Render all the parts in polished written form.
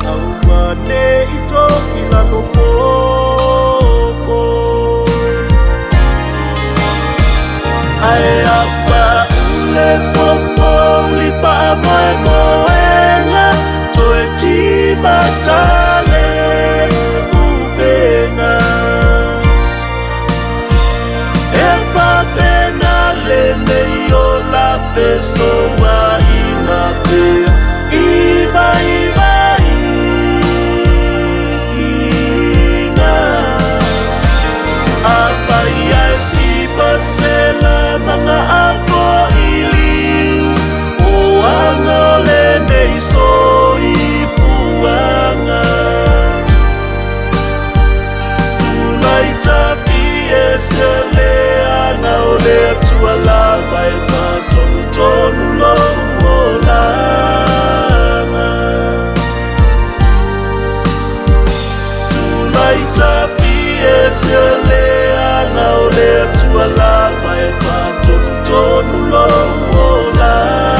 Auane ito kilalo po ay apa ule popo ulipa moe moenga toe tiba tale ubenga efa pena le meio la peso wa ina pe iba iba ina apa ia si pasela mga apo iliw o angole nei so ipuanga tulay tapi esele ana ole tuala vai patonu tonu lo olanga tulay tapi esele ana ole tuala vai patonu tonu lo olanga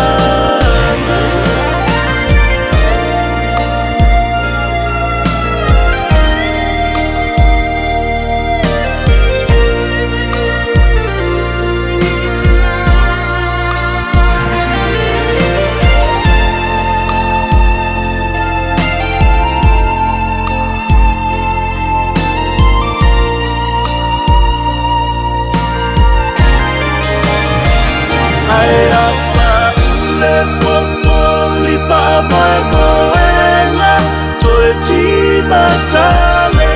matale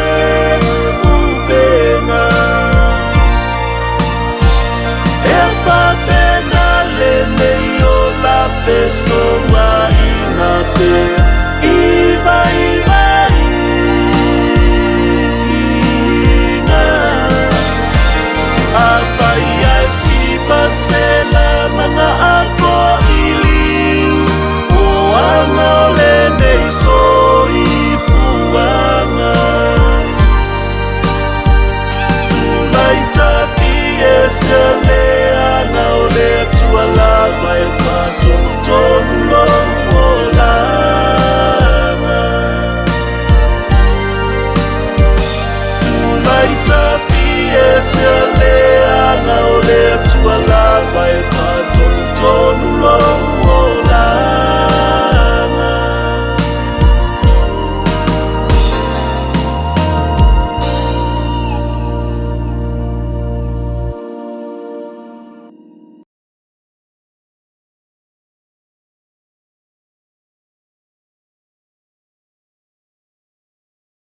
ubenga efa pena le meio la peso